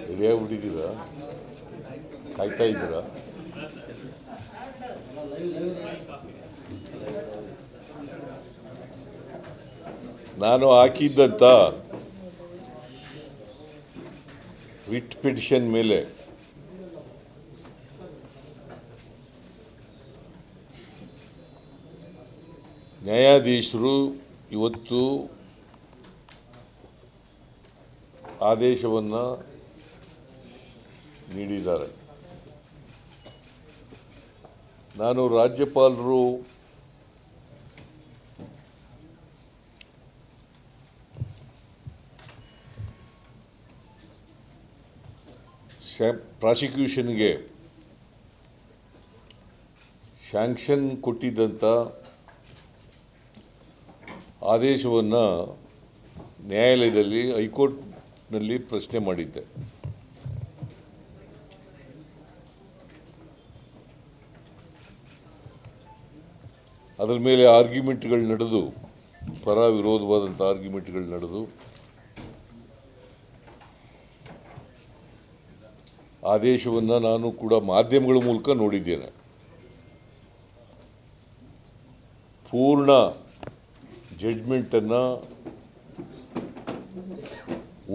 ರೆಡಿಯಾಗ್ಬಿಟ್ಟಿದ್ದೀರಾ? ಕಾಯ್ತಾ ಇದ್ದೀರಾ? ನಾನು ಹಾಕಿದ್ದಂಥ ರಿಟ್ ಪಿಟಿಷನ್ ಮೇಲೆ ನ್ಯಾಯಾಧೀಶರು ಇವತ್ತು ಆದೇಶವನ್ನು ನೀಡಿದ್ದಾರೆ. ನಾನು ರಾಜ್ಯಪಾಲರು ಪ್ರಾಸಿಕ್ಯೂಷನ್ಗೆ ಸ್ಯಾಂಕ್ಷನ್ ಕೊಟ್ಟಿದ್ದಂಥ ಆದೇಶವನ್ನು ನ್ಯಾಯಾಲಯದಲ್ಲಿ ಹೈಕೋರ್ಟ್ನಲ್ಲಿ ಪ್ರಶ್ನೆ ಮಾಡಿದ್ದೆ. ಅದರ ಮೇಲೆ ಆರ್ಗ್ಯುಮೆಂಟ್ಗಳು ನಡೆದು, ಪರ ವಿರೋಧವಾದಂಥ ಆರ್ಗ್ಯುಮೆಂಟ್ಗಳು ನಡೆದು ಆದೇಶವನ್ನು ನಾನು ಕೂಡ ಮಾಧ್ಯಮಗಳ ಮೂಲಕ ನೋಡಿದ್ದೇನೆ. ಪೂರ್ಣ ಜಡ್ಜ್ಮೆಂಟನ್ನು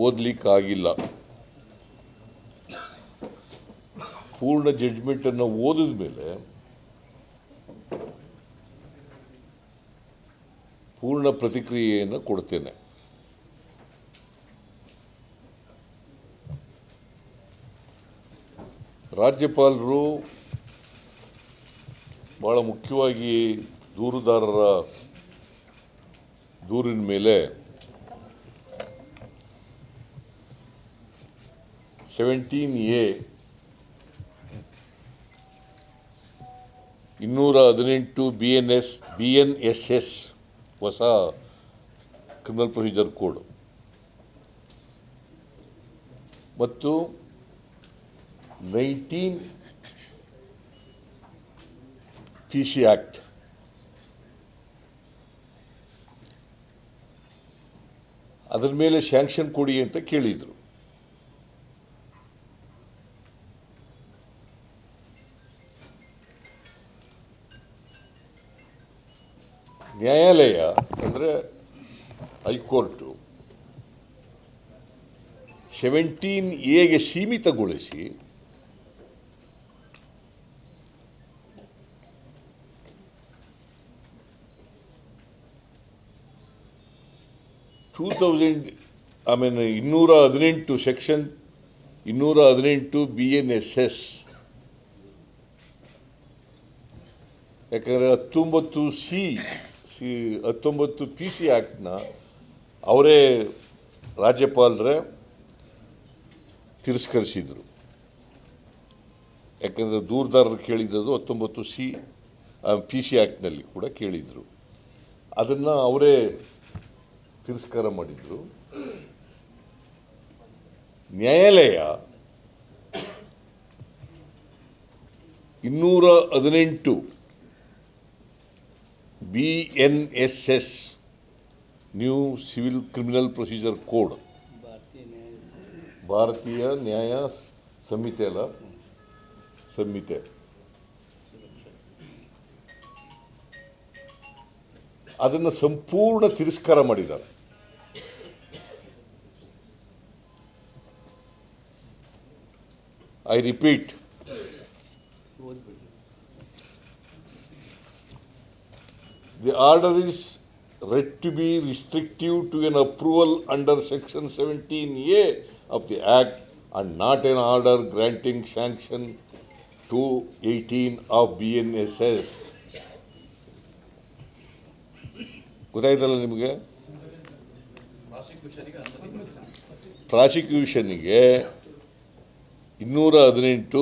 ಓದಲಿಕ್ಕಾಗಿಲ್ಲ. ಪೂರ್ಣ ಜಡ್ಜ್ಮೆಂಟನ್ನು ಓದಿದ ಮೇಲೆ ಪೂರ್ಣ ಪ್ರತಿಕ್ರಿಯೆಯನ್ನು ಕೊಡ್ತೇನೆ. ರಾಜ್ಯಪಾಲರು ಭಾಳ ಮುಖ್ಯವಾಗಿ ದೂರುದಾರರ ದೂರಿನ ಮೇಲೆ 17A 218 BNSS ಹೊಸ ಕ್ರಿಮಿನಲ್ ಪ್ರೊಸೀಜರ್ ಕೋಡ್ ಮತ್ತು 19 PC ಆಕ್ಟ್ ಅದರ ಮೇಲೆ ಸ್ಯಾಂಕ್ಷನ್ ಕೊಡಿ ಅಂತ ಕೇಳಿದರು. ನ್ಯಾಯಾಲಯ ಅಂದರೆ ಹೈಕೋರ್ಟು 17A ಸೀಮಿತಗೊಳಿಸಿ 218 ಸೆಕ್ಷನ್ 218 BNSS, ಯಾಕಂದರೆ 19 PC ಆ್ಯಕ್ಟ್ನ ಅವರೇ ರಾಜ್ಯಪಾಲರೇ ತಿರಸ್ಕರಿಸಿದರು. ಯಾಕೆಂದರೆ ದೂರುದಾರರು ಕೇಳಿದ್ದು 19 PC ಆ್ಯಕ್ಟ್ನಲ್ಲಿ ಕೂಡ ಕೇಳಿದರು. ಅದನ್ನು ಅವರೇ ತಿರಸ್ಕಾರ ಮಾಡಿದರು. ನ್ಯಾಯಾಲಯ 218 BNSS new civil criminal procedure code, ಭಾರತೀಯ ನ್ಯಾಯ ಸಂಹಿತೆ ಅದನ್ನು ಸಂಪೂರ್ಣ ತಿರಸ್ಕಾರ ಮಾಡಿದ್ದಾರೆ. I repeat, the order is read to be restrictive to an approval under Section 17A of the Act and not an order granting sanction to 18 of BNSS. ಗೊತ್ತಾಯ್ತಲ್ಲ ನಿಮಗೆ? ಪ್ರಾಸಿಕ್ಯೂಷನ್ಗೆ 218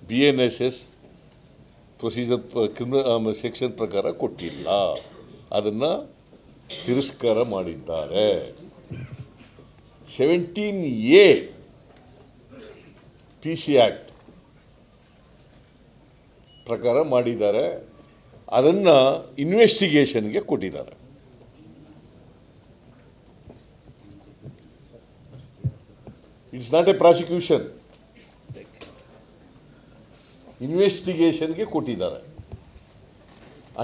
BNSS procedure criminal section ಪ್ರಕಾರ ಕೊಟ್ಟಿಲ್ಲ, ಅದನ್ನು ತಿರಸ್ಕಾರ ಮಾಡಿದ್ದಾರೆ. 17A PC act ಪ್ರಕಾರ ಮಾಡಿದ್ದಾರೆ, ಅದನ್ನು ಇನ್ವೆಸ್ಟಿಗೇಷನ್ಗೆ ಕೊಟ್ಟಿದ್ದಾರೆ. ಇಟ್ಸ್ ನಾಟ್ ಎ ಪ್ರಾಸಿಕ್ಯೂಷನ್, ಇನ್ವೆಸ್ಟಿಗೇಷನ್ಗೆ ಕೊಟ್ಟಿದ್ದಾರೆ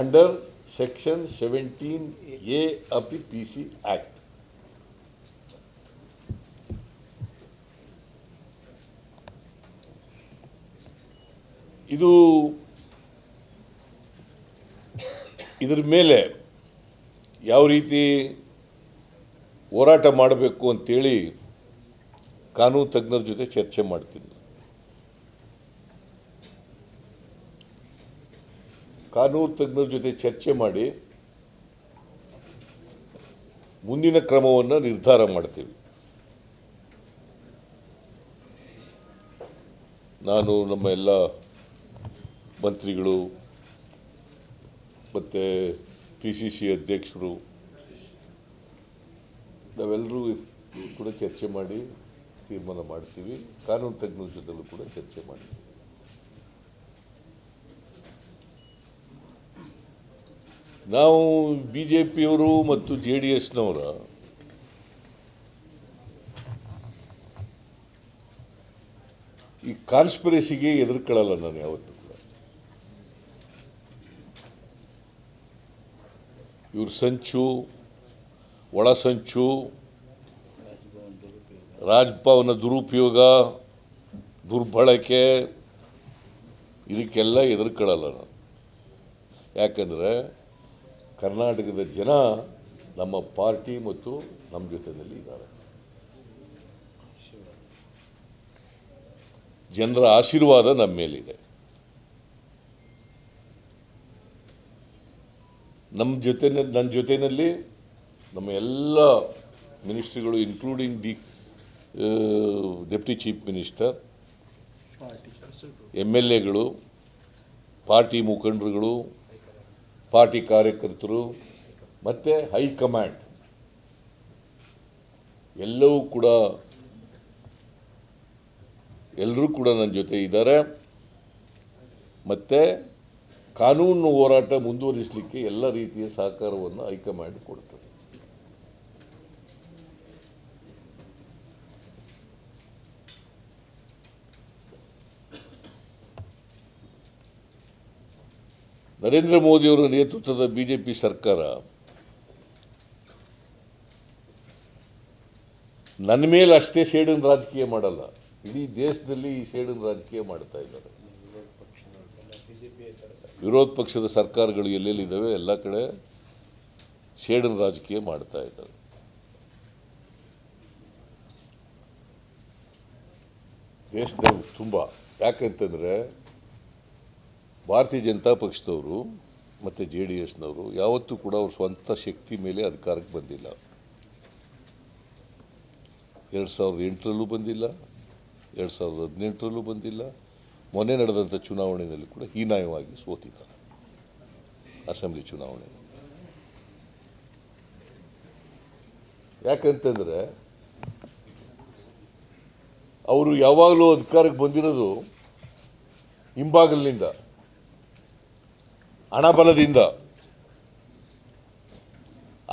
under section 17A of the PC act. ಇದರ ಮೇಲೆ ಯಾವ ರೀತಿ ಹೋರಾಟ ಮಾಡಬೇಕು ಅಂತೇಳಿ ಕಾನೂನು ತಜ್ಞರ ಜೊತೆ ಚರ್ಚೆ ಮಾಡ್ತೀನಿ. ಕಾನೂನು ತಜ್ಞರ ಜೊತೆ ಚರ್ಚೆ ಮಾಡಿ ಮುಂದಿನ ಕ್ರಮವನ್ನು ನಿರ್ಧಾರ ಮಾಡ್ತೀವಿ. ನಾನು ನಮ್ಮ ಎಲ್ಲ ಮಂತ್ರಿಗಳು ಮತ್ತು PCC ಅಧ್ಯಕ್ಷರು ನಾವೆಲ್ಲರೂ ಕೂಡ ಚರ್ಚೆ ಮಾಡಿ ತೀರ್ಮಾನ ಮಾಡ್ತೀವಿ. ಕಾನೂನು ತಜ್ಞರ ಜೊತೆಲೂ ಕೂಡ ಚರ್ಚೆ ಮಾಡ್ತೀವಿ. ನಾವು BJPಯವರು ಮತ್ತು JDSನವರ ಈ ಕಾನ್ಸ್ಪಿರಸಿಗೆ ಎದುರ್ಕೊಳ್ಳಲ್ಲ ನಾನು ಯಾವತ್ತೂ ಕೂಡ. ಇವ್ರ ಸಂಚು, ಒಳಸಂಚು, ರಾಜಭವನ ದುರುಪಯೋಗ, ದುರ್ಬಳಕೆ, ಇದಕ್ಕೆಲ್ಲ ಎದುರ್ಕೊಳ್ಳಲ್ಲ ನಾನು. ಯಾಕಂದರೆ ಕರ್ನಾಟಕದ ಜನ ನಮ್ಮ ಪಾರ್ಟಿ ಮತ್ತು ನಮ್ಮ ಜೊತೆಯಲ್ಲಿ ಇದ್ದಾರೆ. ಜನರ ಆಶೀರ್ವಾದ ನಮ್ಮ ಮೇಲಿದೆ. ನನ್ನ ಜೊತೆಯಲ್ಲಿ ನಮ್ಮ ಎಲ್ಲ ಮಿನಿಸ್ಟ್ರಿಗಳು ಇನ್ಕ್ಲೂಡಿಂಗ್ ಡೆಪ್ಟಿ ಚೀಫ್ ಮಿನಿಸ್ಟರ್, MLAಗಳು, ಪಾರ್ಟಿ ಮುಖಂಡರುಗಳು, ಪಾರ್ಟಿ ಕಾರ್ಯಕರ್ತರು ಮತ್ತು ಹೈಕಮಾಂಡ್ ಎಲ್ಲರೂ ಕೂಡ ನನ್ನ ಜೊತೆ ಇದ್ದಾರೆ. ಮತ್ತು ಕಾನೂನು ಹೋರಾಟ ಮುಂದುವರಿಸಲಿಕ್ಕೆ ಎಲ್ಲ ರೀತಿಯ ಸಹಕಾರವನ್ನು ಹೈಕಮಾಂಡ್ ಕೊಡ್ತದೆ. ನರೇಂದ್ರ ಮೋದಿಯವರ ನೇತೃತ್ವದ BJP ಸರ್ಕಾರ ನನ್ನ ಮೇಲೆ ಅಷ್ಟೇ ಸೇಡಿನ ರಾಜಕೀಯ ಮಾಡಲ್ಲ, ಇಡೀ ದೇಶದಲ್ಲಿ ಈ ಸೇಡಿನ ರಾಜಕೀಯ ಮಾಡ್ತಾ ಇದ್ದಾರೆ. ವಿರೋಧ ಪಕ್ಷದ ಸರ್ಕಾರಗಳು ಎಲ್ಲೆಲ್ಲಿದ್ದಾವೆ ಎಲ್ಲ ಕಡೆ ಸೇಡಿನ ರಾಜಕೀಯ ಮಾಡ್ತಾ ಇದ್ದಾರೆ. ದೇಶದಲ್ಲಿ ತುಂಬ. ಯಾಕಂತಂದರೆ ಭಾರತೀಯ ಜನತಾ ಪಕ್ಷದವರು ಮತ್ತು JDSನವರು ಯಾವತ್ತೂ ಕೂಡ ಅವ್ರ ಸ್ವಂತ ಶಕ್ತಿ ಮೇಲೆ ಅಧಿಕಾರಕ್ಕೆ ಬಂದಿಲ್ಲ. 2008ರಲ್ಲೂ ಬಂದಿಲ್ಲ, 2018ರಲ್ಲೂ ಬಂದಿಲ್ಲ. ಮೊನ್ನೆ ನಡೆದಂಥ ಚುನಾವಣೆಯಲ್ಲಿ ಕೂಡ ಹೀನಾಯವಾಗಿ ಸೋತಿದ್ದಾರೆ ಅಸೆಂಬ್ಲಿ ಚುನಾವಣೆ. ಯಾಕಂತಂದರೆ ಅವರು ಯಾವಾಗಲೂ ಅಧಿಕಾರಕ್ಕೆ ಬಂದಿರೋದು ಹಿಂಬಾಗಲಿನಿಂದ, ಹಣಬಲದಿಂದ,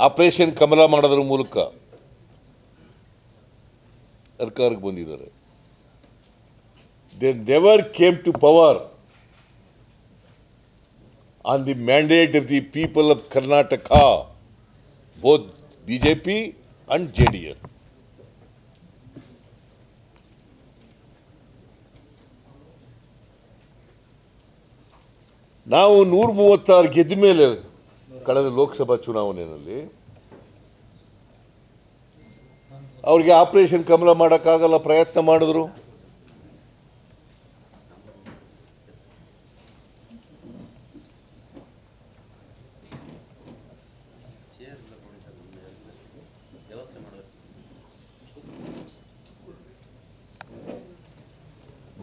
ಆಪರೇಷನ್ ಕಮಲ ಮಾಡೋದ್ರ ಮೂಲಕ ಅಧಿಕಾರಕ್ಕೆ ಬಂದಿದ್ದಾರೆ. They never came to power on the mandate of the people of Karnataka, both BJP and JDS. ನಾವು 136 ಗೆದ್ದ ಮೇಲೆ ಕಳೆದ ಲೋಕಸಭಾ ಚುನಾವಣೆಯಲ್ಲಿ ಅವ್ರಿಗೆ ಆಪರೇಷನ್ ಕಮಲ ಮಾಡೋಕ್ಕಾಗಲ್ಲ, ಪ್ರಯತ್ನ ಮಾಡಿದ್ರು.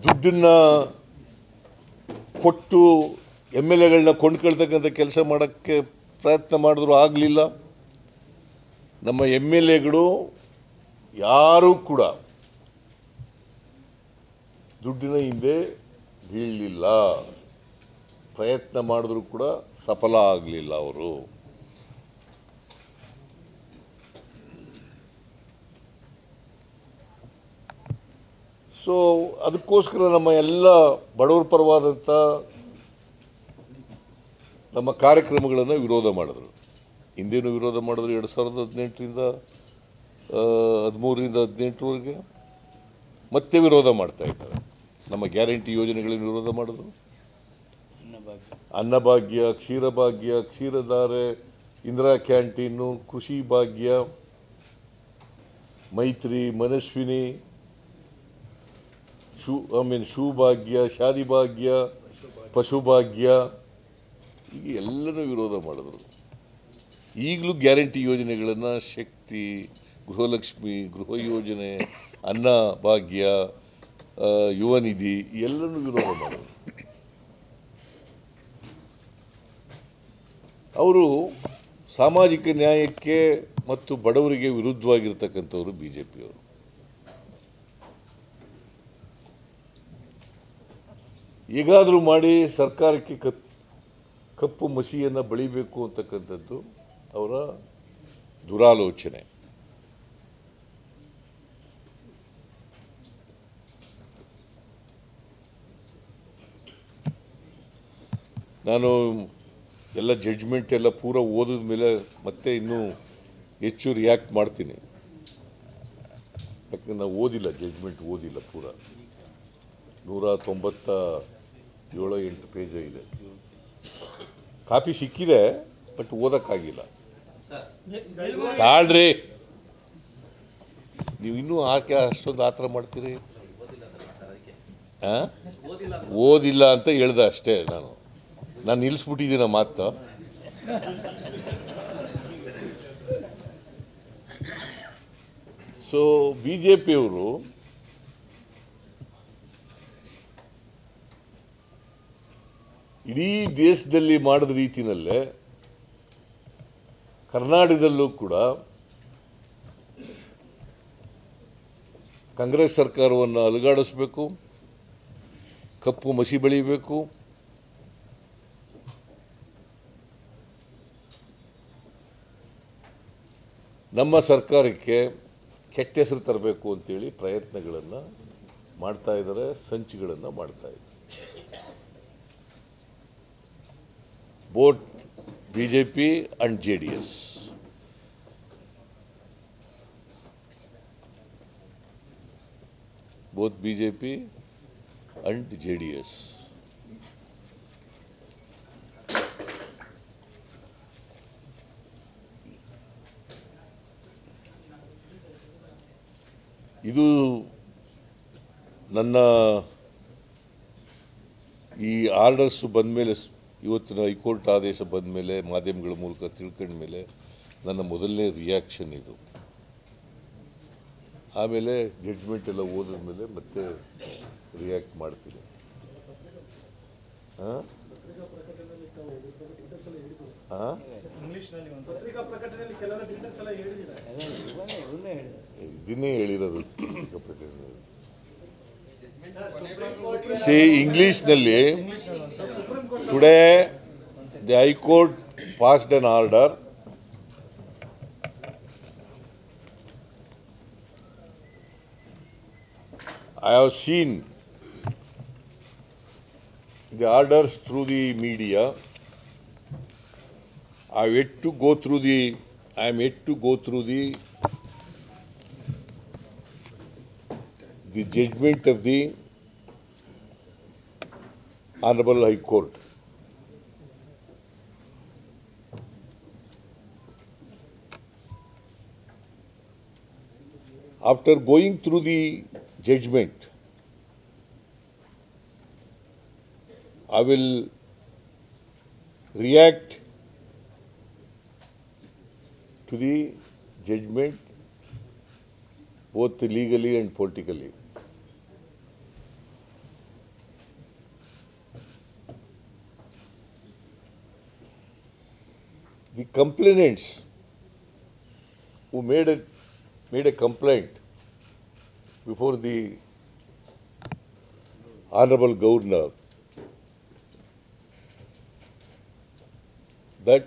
ದುಡ್ಡನ್ನ ಕೊಟ್ಟು MLAಗಳನ್ನ ಕೊಂಡ್ಕೊಳ್ತಕ್ಕಂಥ ಕೆಲಸ ಮಾಡೋಕ್ಕೆ ಪ್ರಯತ್ನ ಮಾಡಿದ್ರು, ಆಗಲಿಲ್ಲ. ನಮ್ಮ MLAಗಳು ಯಾರೂ ಕೂಡ ದುಡ್ಡಿನ ಹಿಂದೆ ಬೀಳಲಿಲ್ಲ. ಪ್ರಯತ್ನ ಮಾಡಿದ್ರು ಕೂಡ ಸಫಲ ಆಗಲಿಲ್ಲ ಅವರು. ಸೊ ಅದಕ್ಕೋಸ್ಕರ ನಮ್ಮ ಎಲ್ಲ ಬಡವರ ಪರವಾದಂಥ ನಮ್ಮ ಕಾರ್ಯಕ್ರಮಗಳನ್ನು ವಿರೋಧ ಮಾಡಿದ್ರು. ಹಿಂದೇನು ವಿರೋಧ ಮಾಡಿದ್ರು 2018ರಿಂದ 13ರಿಂದ 18ರವರೆಗೆ ಮತ್ತೆ ವಿರೋಧ ಮಾಡ್ತಾ ಇದ್ದಾರೆ. ನಮ್ಮ ಗ್ಯಾರಂಟಿ ಯೋಜನೆಗಳನ್ನು ವಿರೋಧ ಮಾಡಿದ್ರು. ಅನ್ನಭಾಗ್ಯ, ಕ್ಷೀರಭಾಗ್ಯ, ಕ್ಷೀರಧಾರೆ, ಇಂದಿರಾ ಕ್ಯಾಂಟೀನು, ಕೃಷಿ ಭಾಗ್ಯ, ಮೈತ್ರಿ, ಮನಸ್ವಿನಿ, ಶೂ ಭಾಗ್ಯ, ಶಾದಿ ಭಾಗ್ಯ, ಪಶುಭಾಗ್ಯ, ಈಗ ಎಲ್ಲನೂ ವಿರೋಧ ಮಾಡಿದ್ರು. ಈಗಲೂ ಗ್ಯಾರಂಟಿ ಯೋಜನೆಗಳನ್ನು ಶಕ್ತಿ, ಗೃಹಲಕ್ಷ್ಮಿ, ಗೃಹ ಯೋಜನೆ, ಅನ್ನ ಭಾಗ್ಯ, ಯುವ ನಿಧಿ ಎಲ್ಲನೂ ವಿರೋಧ ಮಾಡಿದ್ರು. ಅವರು ಸಾಮಾಜಿಕ ನ್ಯಾಯಕ್ಕೆ ಮತ್ತು ಬಡವರಿಗೆ ವಿರುದ್ಧವಾಗಿರ್ತಕ್ಕಂಥವರು ಬಿಜೆಪಿಯವರು. ಹೇಗಾದರೂ ಮಾಡಿ ಸರ್ಕಾರಕ್ಕೆ ಕಪ್ಪು ಮಸಿಯನ್ನು ಬಳಿಬೇಕು ಅಂತಕ್ಕಂಥದ್ದು ಅವರ ದುರಾಲೋಚನೆ. ನಾನು ಎಲ್ಲ ಜಡ್ಜ್ಮೆಂಟ್ ಎಲ್ಲ ಪೂರ ಓದಿದ ಮೇಲೆ ಮತ್ತೆ ಇನ್ನೂ ಹೆಚ್ಚು ರಿಯಾಕ್ಟ್ ಮಾಡ್ತೀನಿ. ಯಾಕಂದ್ರೆ ನಾವು ಓದಿಲ್ಲ, ಜಡ್ಜ್ಮೆಂಟ್ ಓದಿಲ್ಲ ಪೂರ. 197-8 ಪೇಜ್ ಇದೆ. ಕಾಪಿ ಸಿಕ್ಕಿದೆ, ಬಟ್ ಓದಕ್ಕಾಗಿಲ್ಲ. ತಾಳ್ರಿ, ನೀವು ಇನ್ನೂ ಆಕೆ ಅಷ್ಟೊಂದು ಆತರ ಮಾಡ್ತೀರಿ. ಓದಿಲ್ಲ ಅಂತ ಹೇಳ್ದೆ ಅಷ್ಟೇ. ನಾನು ನಿಲ್ಲಿಸ್ಬಿಟ್ಟಿದ್ದೀನ ಮಾತು. ಸೊ ಬಿಜೆಪಿಯವರು ಇಡೀ ದೇಶದಲ್ಲಿ ಮಾಡಿದ ರೀತಿಯಲ್ಲೇ ಕರ್ನಾಟಕದಲ್ಲೂ ಕೂಡ ಕಾಂಗ್ರೆಸ್ ಸರ್ಕಾರವನ್ನು ಅಲುಗಾಡಿಸಬೇಕು, ಕಪ್ಪು ಮಸಿ ಬೆಳೀಬೇಕು, ನಮ್ಮ ಸರ್ಕಾರಕ್ಕೆ ಕೆಟ್ಟ ಹೆಸರು ತರಬೇಕು ಅಂತೇಳಿ ಪ್ರಯತ್ನಗಳನ್ನು ಮಾಡ್ತಾ ಇದ್ದಾರೆ, ಸಂಚುಗಳನ್ನು ಮಾಡ್ತಾ ಇದ್ದಾರೆ. Both BJP and JDS. both BJP and JDS. ಇದು ನನ್ನ ಈ ಆರ್ಡರ್ಸ್ ಬಂದ ಮೇಲೆ, ಇವತ್ತಿನ ಹೈಕೋರ್ಟ್ ಆದೇಶ ಬಂದ ಮೇಲೆ, ಮಾಧ್ಯಮಗಳ ಮೂಲಕ ತಿಳ್ಕೊಂಡ ಮೇಲೆ ನನ್ನ ಮೊದಲನೇ ರಿಯಾಕ್ಷನ್ ಇದು. ಆಮೇಲೆ ಜಡ್ಜ್ಮೆಂಟ್ ಎಲ್ಲ ಓದಿದ ಮೇಲೆ ಮತ್ತೆ ರಿಯಾಕ್ಟ್ ಮಾಡ್ತೀನಿ. ಇದನ್ನೇ ಹೇಳಿರೋದು ಇಂಗ್ಲಿಷ್ನಲ್ಲಿ. Today the high court passed an order I have seen the orders through the media. I am yet to go through the judgment of the Honorable High Court. After going through the judgment, I will react to the judgment both legally and politically. The complainants who made a complaint before the Honorable Governor that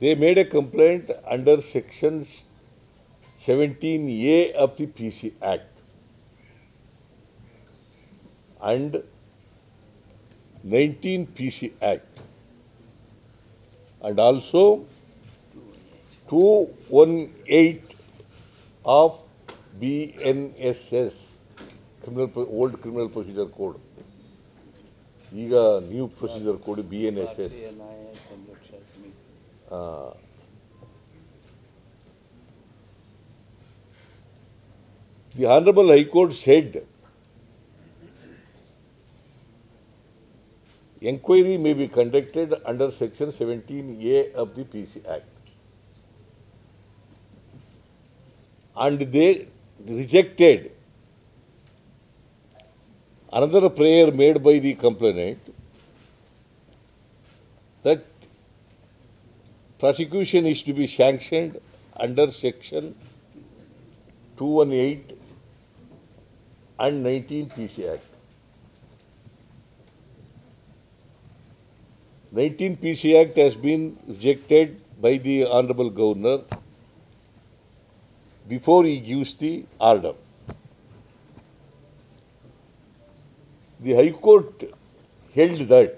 they made a complaint under Section 17A of the PC Act and 19 PC Act and also 218 of BNSS, old Criminal Procedure Code. ಈಗ new procedure code BNSS. The Honorable High Court said inquiry may be conducted under Section 17A of the PC Act. And they rejected another prayer made by the complainant that prosecution is to be sanctioned under Section 218 and 19 PC Act. 19 PC Act has been rejected by the Honorable Governor before he gives the order. The High Court held that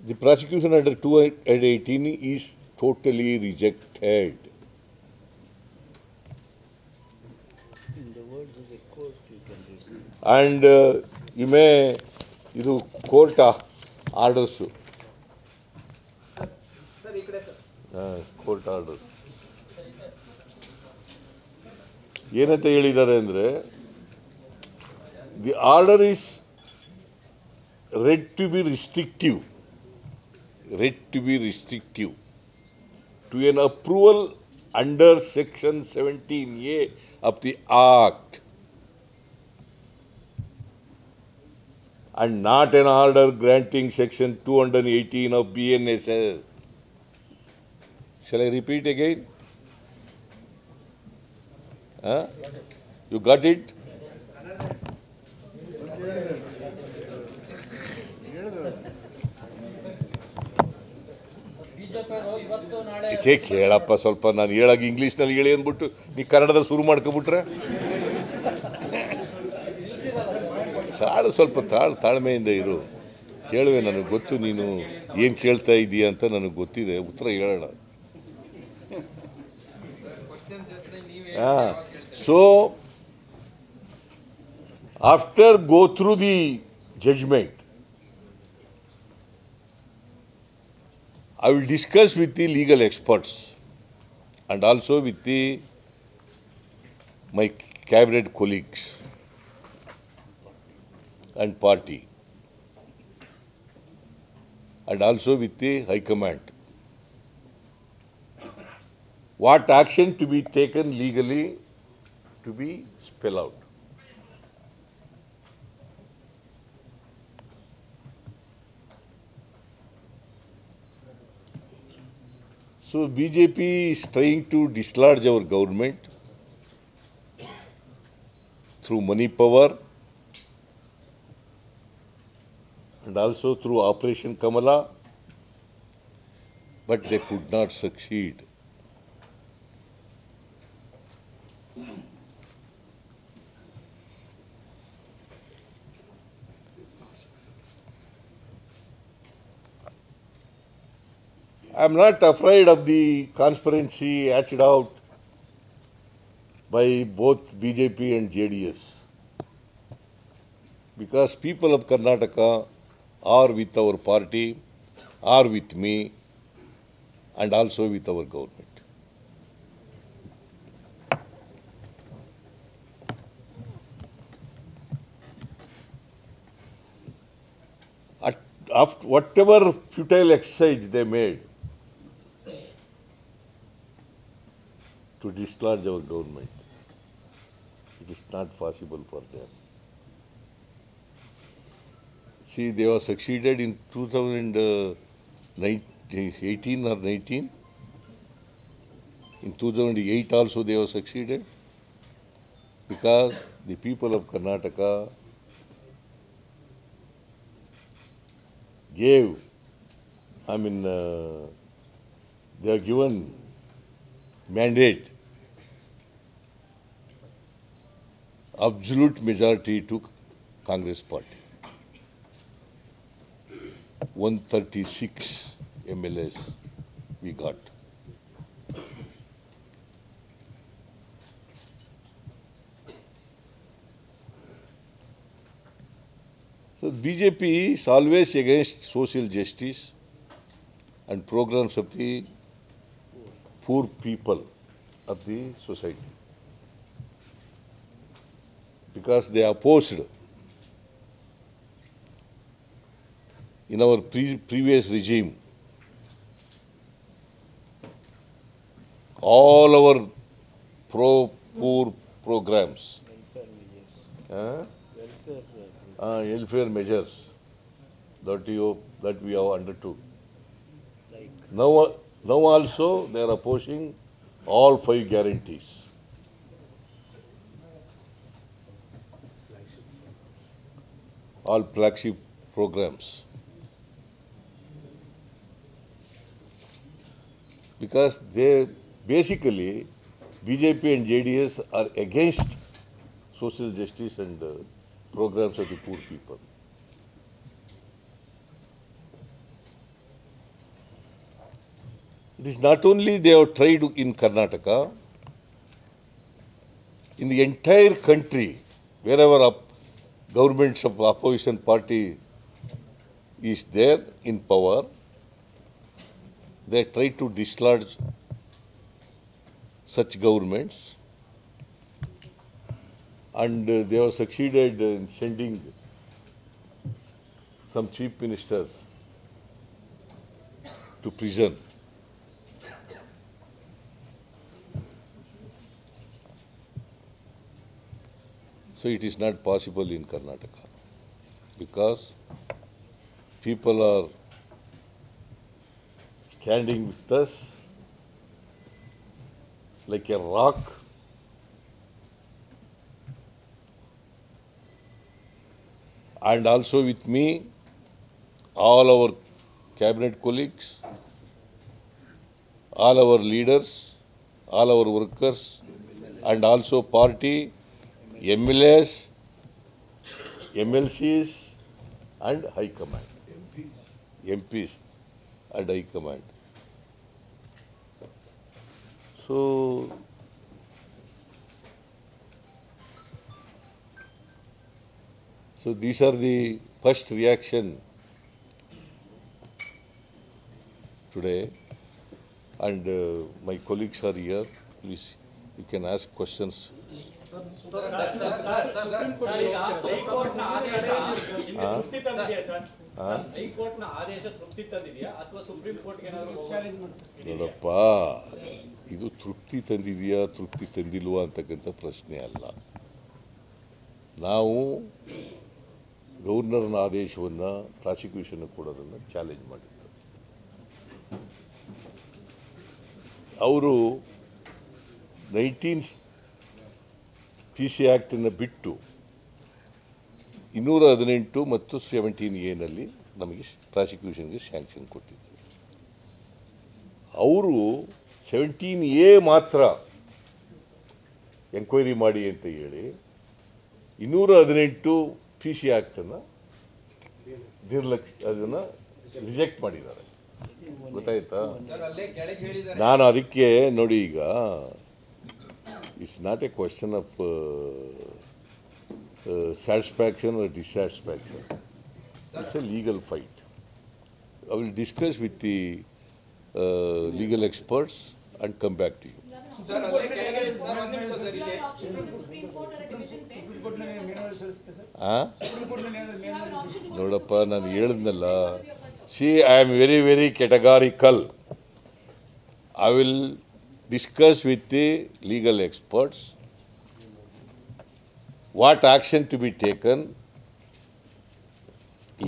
the prosecution under 218 is totally rejected. In the words of the court, you can read. And you may, court orders. Court order ಏನಂತ ಹೇಳಿದ್ದಾರೆ ಅಂದರೆ the order is read to be restrictive to an approval under section 17A of the act and not an order granting section 218 of BNSS. Shall I repeat again? You got it? ಕೇಳಪ್ಪ ಸ್ವಲ್ಪ, ನಾನು ಹೇಳಾಗ ಇಂಗ್ಲೀಷ್ನಲ್ಲಿ ಹೇಳಿ ಅಂದ್ಬಿಟ್ಟು ನೀ ಕನ್ನಡದಲ್ಲಿ ಶುರು ಮಾಡ್ಕೊಬಿಟ್ರೆ ಸ್ವಲ್ಪ ತಾಳ್ಮೆಯಿಂದ ಇರು. ಕೇಳುವೆ, ನನಗೆ ಗೊತ್ತು ನೀನು ಏನು ಕೇಳ್ತಾ ಇದೀಯ ಅಂತ ನನಗೆ ಗೊತ್ತಿದೆ, ಉತ್ತರ ಹೇಳೋಣ. So, after go through the judgment, I will discuss with the legal experts and also with my cabinet colleagues and party, and also with the High Command, what action to be taken legally to be spelled out. So BJP is trying to dislodge our government through money power and also through Operation Kamala, but they could not succeed. I am not afraid of the conspiracy hatched out by both BJP and JDS, because people of Karnataka are with our party, are with me, and also with our government. After whatever futile exercise they made to dislodge our government, it is not possible for them. See, they were succeeded in 2018 or 19. In 2008 also they were succeeded, because the people of Karnataka gave, I mean, they are given mandate, absolute majority to Congress party. 136 MLAs we got. So BJP is always against social justice and programs of the poor people of the society, because they opposed in our previous regime all our pro-poor programs, welfare measures. uh, Welfare welfare measures that we have undertook. like Now also they are opposing all 5 guarantees. All flagship programs. Because they basically, BJP and JDS are against social justice and programs of the poor people. It is not only they have tried in Karnataka, in the entire country, wherever governments of opposition party is there in power, they try to dislodge such governments, and they have succeeded in sending some chief ministers to prison. So it is not possible in Karnataka, because people are standing with us like a rock, and also with me, all our cabinet colleagues, all our leaders, all our workers, and also party, MLAs, MLCs, and High Command, MPs and High Command. So these are the first reaction today, and my colleagues are here. Please, you can ask questions. ಹೈಕೋರ್ಟ್ನ ಆದೇಶ ತೃಪ್ತಿ ತಂದಿದೆಯಾ sir? ಹೈಕೋರ್ಟ್ನ ಆದೇಶ ತೃಪ್ತಿ ತಂದಿದೆಯಾ ಅಥವಾ supreme ಕೋರ್ಟ್ಗೆ ಏನಾದರೂ? ನೋಡಪ್ಪ, ಇದು ತೃಪ್ತಿ ತಂದಿದೆಯಾ ತೃಪ್ತಿ ತಂದಿಲ್ವಾ ಅಂತಕ್ಕಂಥ ಪ್ರಶ್ನೆ ಅಲ್ಲ. ನಾವು ಗವರ್ನರ್ನ ಆದೇಶವನ್ನು ಪ್ರಾಸಿಕ್ಯೂಷನ್ ಕೊಡೋದನ್ನು ಚಾಲೆಂಜ್ ಮಾಡಿದ್ದಾರೆ. ಅವರು 19 PC ಆ್ಯಕ್ಟನ್ನು ಬಿಟ್ಟು 218 ಮತ್ತು 17A ನಮಗೆ ಪ್ರಾಸಿಕ್ಯೂಷನ್ಗೆ ಸ್ಯಾಂಕ್ಷನ್ ಕೊಟ್ಟಿದ್ದರು. ಅವರು 17A ಮಾತ್ರ ಎಂಕ್ವೈರಿ ಮಾಡಿ ಅಂತ ಹೇಳಿ 218 PC ಆ್ಯಕ್ಟನ್ನು ಅದನ್ನು ರಿಜೆಕ್ಟ್ ಮಾಡಿದ್ದಾರೆ. ಗೊತ್ತಾಯ್ತಾ? ನಾನು ಅದಕ್ಕೆ ನೋಡಿ, ಈಗ it's not A question of satisfaction or dissatisfaction. It's a legal fight. I will discuss with the legal experts and come back to you. ನೋಡಪ್ಪ, ನಾನು ಹೇಳಿದ್ನಲ್ಲ, see, I am very, very categorical. I will discuss with the legal experts what action to be taken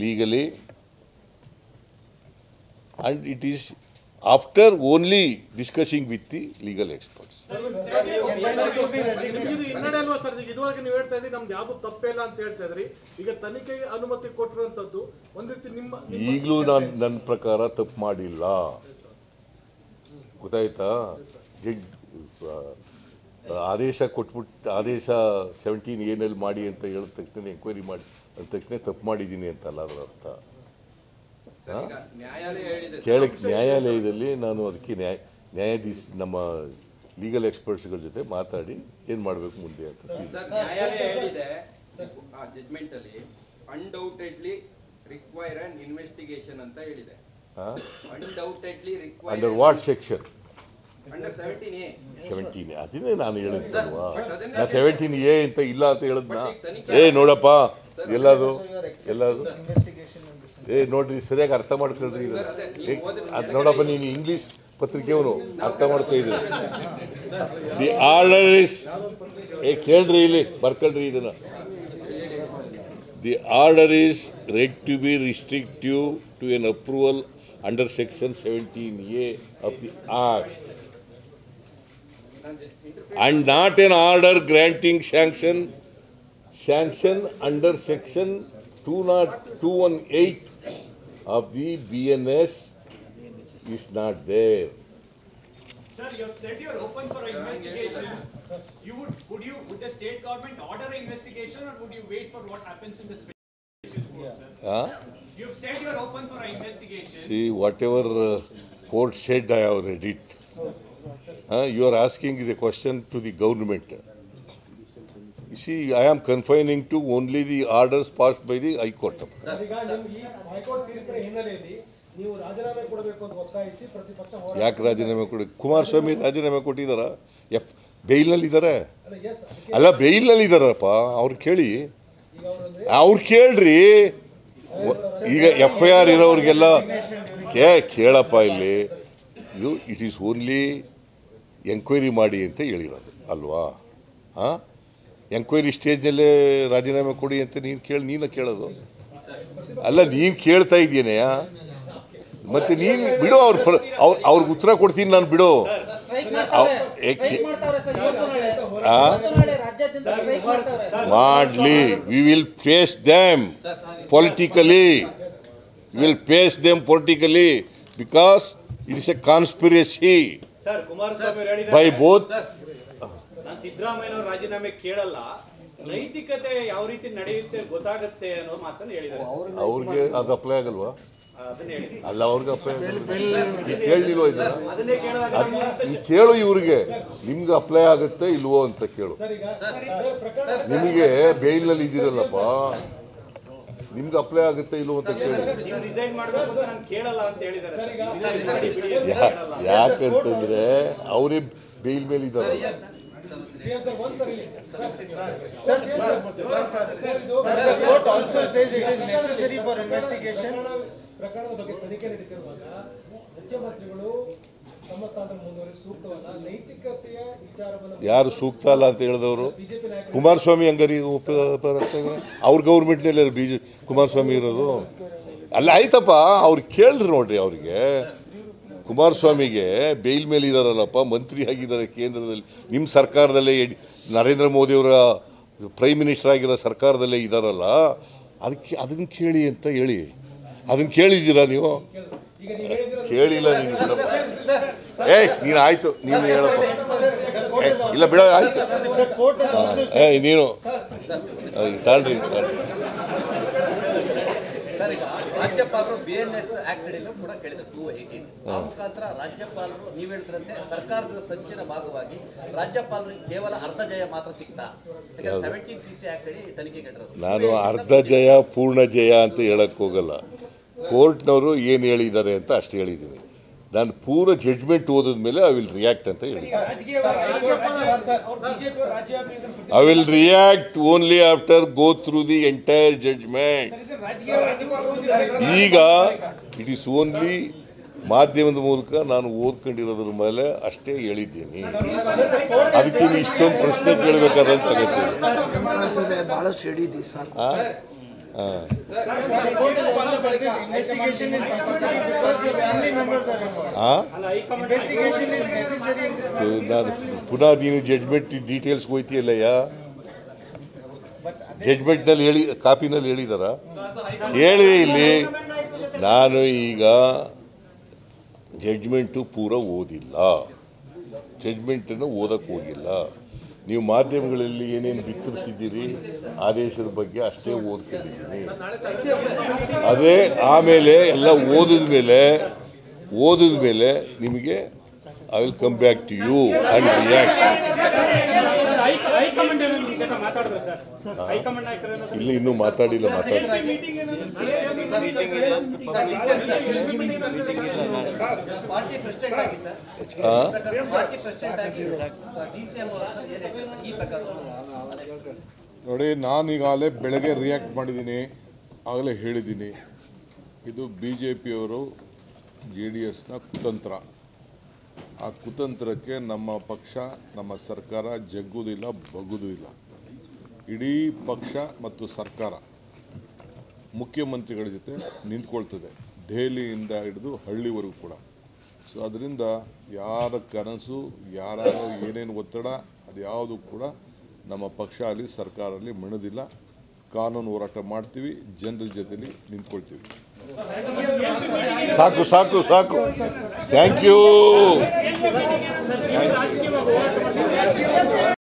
legally, and it is after only discussing with the legal experts. ಹಿನ್ನಡೆ ಅಲ್ವಾ sir? ಈಗ ಇದುವರೆಗೆ ನೀವು ಹೇಳ್ತಾ ಇದ್ರಿ ನಮ್ದು ಯಾವ್ದು ತಪ್ಪೇ ಇಲ್ಲ ಅಂತ ಹೇಳ್ತಾ ಇದ್ರಿ. ಈಗ ತನಿಖೆಗೆ ಅನುಮತಿ ಕೊಟ್ಟಿರುವಂತದ್ದು ಒಂದ್ ರೀತಿ ನಿಮ್ಮ ಈಗಲೂ ನಾನು ನನ್ನ ಪ್ರಕಾರ ತಪ್ಪು ಮಾಡಿಲ್ಲ, ಗೊತ್ತಾಯ್ತಾ? ಆದೇಶ ಕೊಟ್ಬಿಟ್ಟು ಆದೇಶ 17 ಏನಲ್ಲಿ ಮಾಡಿ ಅಂತ ಹೇಳಿದ ತಕ್ಷಣ ಎಂಕ್ವೈರಿ ಮಾಡಿ ಅಂದ ತಕ್ಷಣ ತಪ್ಪು ಮಾಡಿದ್ದೀನಿ ಅಂತಲ್ಲ ಅದರ ಅರ್ಥ. ನ್ಯಾಯಾಲಯದಲ್ಲಿ ನಾನು ಅದಕ್ಕೆ ನ್ಯಾಯಾಧೀಶ ನಮ್ಮ ಲೀಗಲ್ ಎಕ್ಸ್ಪರ್ಟ್ಸ್ಗಳ ಜೊತೆ ಮಾತಾಡಿ ಏನು ಮಾಡಬೇಕು ಮುಂದೆ ಅಂತ. ನ್ಯಾಯಾಲಯ ಹೇಳಿದೆ ಜಜ್ಮೆಂಟ್ ಅಲ್ಲಿ ಅನ್ಡೌಟೆಡ್ಲಿ ರಿಕ್ವೈರ್ ಅನ್ ಇನ್ವೆಸ್ಟಿಗೇಷನ್ ಅಂತ ಹೇಳಿದೆ. Undoubtedly require under what section? Under 17A. ಅದನ್ನೇ ನಾನು ಹೇಳಿದ್ದಲ್ವಾ, ನಾ 17A ಅಂತ ಇಲ್ಲ ಅಂತ ಹೇಳಿದ್ನ. ನೋಡಪ್ಪ ಎಲ್ಲದು ನೋಡ್ರಿ, ಸರಿಯಾಗಿ ಅರ್ಥ ಮಾಡ್ಕೊಳ್ರಿ. ಅದು ನೋಡಪ್ಪ, ನೀನು ಇಂಗ್ಲೀಷ್ ಪತ್ರಿಕೆಯವನು, ಅರ್ಥ ಮಾಡ್ಕೊ ಇದ್ದೀನಿ. ದಿ ಆರ್ಡರ್ ಇಸ್ ಕೇಳ್ರಿ, ಇಲ್ಲಿ ಬರ್ಕೊಳ್ರಿ ಇದನ್ನ. The order is read to be restrictive to an approval under section 17A of the Act and not an order granting sanction under section 218 of the BNS is not there. Sir, you have said you are open for an investigation. Would the state government order an investigation, or would you wait for what happens in the special court, sir? You have said you are open for an investigation. See, whatever court said, I have read it. You are asking the question to the government. You see, I am confining to only the orders passed by the High Court. ಈಗ ನಿಮ್ಮ ಈ high court ತೀರ್ಪಿನ ಹಿನ್ನೆಲೆಯಲ್ಲಿ ನೀವು ರಾಜೀನಾಮೆ ಕೊಡಬೇಕು ಅಂತ ಒತ್ತಾಯಿಸಿ ಪ್ರತಿಪಕ್ಷ ಹೋರಾಟ. ಯಾಕೆ ರಾಜೀನಾಮೆ ಕೊಡಿ? ಕುಮಾರಸ್ವಾಮಿ ರಾಜೀನಾಮೆ ಕೊಟ್ಟಿದ್ದಾರ? ಬೇಲ್ನಲ್ಲಿ ಇದ್ದಾರೆ? ಅಲ್ಲ, ಬೇಲ್ನಲ್ಲಿ ಇದ್ದಾರಪ್ಪ. ಅವ್ರು ಕೇಳಿ, ಅವ್ರು ಕೇಳ್ರಿ. ಈಗ FIR ಇರೋರಿಗೆಲ್ಲ ಕೇಳಪ್ಪ, ಇಲ್ಲಿ ಇದು ಇಟ್ ಈಸ್ ಓನ್ಲಿ ಎಂಕ್ವೈರಿ ಮಾಡಿ ಅಂತ ಹೇಳಿರೋದು ಅಲ್ವಾ? ಎಂಕ್ವೈರಿ ಸ್ಟೇಜ್ನಲ್ಲೇ ರಾಜೀನಾಮೆ ಕೊಡಿ ಅಂತ ನೀನು ಕೇಳೋದು ಅಲ್ಲ. ನೀನು ಕೇಳ್ತಾ ಇದ್ದೀನೆಯ, ಮತ್ತೆ ನೀನು ಬಿಡು. ಅವ್ರಿಗೆ ಉತ್ತರ ಕೊಡ್ತೀನಿ ನಾನು, ಬಿಡು. ಮಾಡಲಿ, we will face them politically. Because it is a conspiracy by both. ನಾನು ಸಿದ್ದರಾಮಯ್ಯನವರು ರಾಜೀನಾಮೆ ಕೇಳಲ್ಲ, ನೈತಿಕತೆ ಯಾವ ರೀತಿ ನಡೆಯುತ್ತೆ ಗೊತ್ತಾಗುತ್ತೆ ಅನ್ನೋ ಮಾತನ್ನು ಹೇಳಿದ್ದಾರೆ. ಅವ್ರಿಗೆ ಅದು ಅಪ್ಲೈ ಆಗಲ್ವಾ? ಅದನ್ನ ಹೇಳಿದ್ರು. ಅಲ್ಲ, ಅವ್ರಿಗೆ ಅಪ್ಲೈ ಕೇಳಲಿಲ್ವ? ಕೇಳು, ಇವ್ರಿಗೆ ನಿಮ್ಗೆ ಅಪ್ಲೈ ಆಗುತ್ತೆ ಇಲ್ವೋ ಅಂತ ಕೇಳು. ನಿಮಗೆ ಬೇಲ್ನಲ್ಲಿ ಇದ್ದೀರಲ್ಲಪ್ಪ, ನಿಮ್ಗೆ ಅಪ್ಲೈ ಆಗುತ್ತೆ ಇಲ್ವೋ ಅಂತ ಕೇಳಿ. ರಿಸೈನ್ ಮಾಡಬೇಕು ಅಂತ ನಾನು ಕೇಳಲ್ಲ ಅಂತ ಹೇಳಿದ್ದಾರೆ. ಯಾಕಂತಂದ್ರೆ ಅವರೇ ಬೇಲ್ ಮೇಲೆ ಇದ್ದಾರೆ. ಪ್ರಕರಣದ ಬಗ್ಗೆ ತನಿಖೆ ನಡೀತಿರುವಾಗ ಮುಖ್ಯಮಂತ್ರಿಗಳು ತಮ್ಮ ಸ್ಥಾನದಲ್ಲಿ ಮುಂದುವರಿಸಿ ಸೂಕ್ತವಲ್ಲ, ನೈತಿಕತೆಯ ವಿಚಾರವನ್ನು ಯಾರು ಸೂಕ್ತ ಅಲ್ಲ ಅಂತ ಹೇಳಿದವರು? ಕುಮಾರಸ್ವಾಮಿ ಹಂಗಾರಿ ಅವ್ರ ಗೌರ್ಮೆಂಟ್ನಲ್ಲಿ ಕುಮಾರಸ್ವಾಮಿ ಇರೋದು ಅಲ್ಲ. ಆಯ್ತಪ್ಪ, ಅವ್ರು ಕೇಳ್ರಿ ನೋಡ್ರಿ. ಅವ್ರಿಗೆ ಕುಮಾರಸ್ವಾಮಿಗೆ ಬೇಲ್ ಮೇಲೆ ಇದ್ದಾರಲ್ಲಪ್ಪ, ಮಂತ್ರಿ ಆಗಿದ್ದಾರೆ ಕೇಂದ್ರದಲ್ಲಿ, ನಿಮ್ಮ ಸರ್ಕಾರದಲ್ಲೇ ನರೇಂದ್ರ ಮೋದಿಯವರ ಪ್ರೈಮ್ ಮಿನಿಸ್ಟರ್ ಆಗಿರೋ ಸರ್ಕಾರದಲ್ಲೇ ಇದ್ದಾರಲ್ಲ, ಅದನ್ನು ಕೇಳಿ ಅಂತ ಹೇಳಿ. ಅದನ್ನು ಕೇಳಿದ್ದೀರಾ ನೀವು? ಕೇಳಿಲ್ಲ ನೀನು. ನೀನು ಆಯ್ತು, ನೀನು ಹೇಳಪ್ಪ. ಇಲ್ಲ ಬಿಡ, ಆಯ್ತು. ನೀನು ತಾಳ್ರಿ. ರಾಜ್ಯಪಾಲರು BNS ಆಕ್ಟ್ ಅಡಿಯಲ್ಲೂ ಕೂಡ ಕೇಳಿದ್ರು 218. ಆ ಮುಖಾಂತರ ರಾಜ್ಯಪಾಲರು ನೀವು ಹೇಳ್ತಿರಂತೆ ಸರ್ಕಾರದ ಸಂಚಿನ ಭಾಗವಾಗಿ ರಾಜ್ಯಪಾಲರಿಗೆ ಕೇವಲ ಅರ್ಧ ಜಯ ಮಾತ್ರ ಸಿಗ್ತಾ? 17 PC ಆಕ್ಟ್ ಅಡಿ ತನಿಖೆ ಕೆಟ್ಟಿರೋದು. ನಾನು ಅರ್ಧ ಜಯ ಪೂರ್ಣ ಜಯ ಅಂತ ಹೇಳಕ್ ಹೋಗಲ್ಲ. ಕೋರ್ಟ್ನವರು ಏನು ಹೇಳಿದ್ದಾರೆ ಅಂತ ಅಷ್ಟು ಹೇಳಿದ್ದೀನಿ. ನಾನು ಪೂರ ಜಡ್ಜ್ಮೆಂಟ್ ಓದಿದ ಮೇಲೆ ಐ ವಿಲ್ ರಿಯಾಕ್ಟ್ ಅಂತ ಹೇಳಿದ್ದೀನಿ. I will react only after go through the entire judgment. ಈಗ ಇಟ್ ಈಸ್ ಓನ್ಲಿ ಮಾಧ್ಯಮದ ಮೂಲಕ ನಾನು ಓದ್ಕೊಂಡಿರೋದ್ರ ಮೇಲೆ ಅಷ್ಟೇ ಹೇಳಿದ್ದೀನಿ. ಅದಕ್ಕೆ ಇಷ್ಟೊಂದು ಪ್ರಶ್ನೆ ಕೇಳಬೇಕಾದಂತ ಅಗತ್ಯ. ನಾನು ಪುನಃ ನೀನು ಜಡ್ಜ್ಮೆಂಟ್ ಡೀಟೇಲ್ಸ್ಗೆ ಹೋಯ್ತಿಯಲ್ಲಯ್ಯ, ಜಡ್ಜ್ಮೆಂಟ್ನಲ್ಲಿ ಹೇಳಿ, ಕಾಪಿನಲ್ಲಿ ಹೇಳಿದಾರ ಹೇಳಿ. ಇಲ್ಲಿ ನಾನು ಈಗ ಜಡ್ಜ್ಮೆಂಟು ಪೂರ ಓದಿಲ್ಲ, ಜಡ್ಜ್ಮೆಂಟನ್ನು ಓದಕ್ಕೆ ಹೋಗಿಲ್ಲ. ನೀವು ಮಾಧ್ಯಮಗಳಲ್ಲಿ ಏನೇನು ಬಿತ್ತರಿಸಿದ್ದೀರಿ ಆದೇಶದ ಬಗ್ಗೆ ಅಷ್ಟೇ ಓದ್ಕೊಂಡಿದ್ದೀನಿ. ಅದೇ ಆಮೇಲೆ ಎಲ್ಲ ಓದಿದ ಮೇಲೆ ನಿಮಗೆ I will come back to you and react. ಇಲ್ಲಿ ಇನ್ನೂ ಮಾತಾಡಿಲ್ಲ. ಪಾರ್ಟಿ ಪ್ರೆಸಿಡೆಂಟ್ ಆಗಿ ಸರ್, ಪಾರ್ಟಿ ಪ್ರೆಸಿಡೆಂಟ್ ಆಗಿ DCM ಈ ಪ್ರಕಾರ ನೋಡಿ, ನಾನೀಗಾಗಲೇ ಬೆಳಗ್ಗೆ ರಿಯಾಕ್ಟ್ ಮಾಡಿದ್ದೀನಿ, ಆಗಲೇ ಹೇಳಿದ್ದೀನಿ, ಇದು BJPಯವರು JDSನ ಕುತಂತ್ರ. ಆ ಕುತಂತ್ರಕ್ಕೆ ನಮ್ಮ ಪಕ್ಷ, ನಮ್ಮ ಸರ್ಕಾರ ಜಗ್ಗುವುದಿಲ್ಲ, ಬಗ್ಗುವುದೂ ಇಲ್ಲ. ಇಡೀ ಪಕ್ಷ ಮತ್ತು ಸರ್ಕಾರ ಮುಖ್ಯಮಂತ್ರಿಗಳ ಜೊತೆ ನಿಂತ್ಕೊಳ್ತದೆ, ದೆಹಲಿಯಿಂದ ಹಿಡಿದು ಹಳ್ಳಿವರೆಗೂ ಕೂಡ. ಸೊ ಅದರಿಂದ ಯಾರ ಕನಸು, ಯಾರು ಏನೇನು ಒತ್ತಡ, ಅದು ಯಾವುದು ಕೂಡ ನಮ್ಮ ಪಕ್ಷ ಅಲ್ಲಿ ಸರ್ಕಾರ ಅಲ್ಲಿ ಮಣದಿಲ್ಲ. ಕಾನೂನು ಹೋರಾಟ ಮಾಡ್ತೀವಿ, ಜನರ ಜೊತೆಲಿ ನಿಂತ್ಕೊಳ್ತೀವಿ. ಸಾಕು ಸಾಕು ಸಾಕು. Thank you.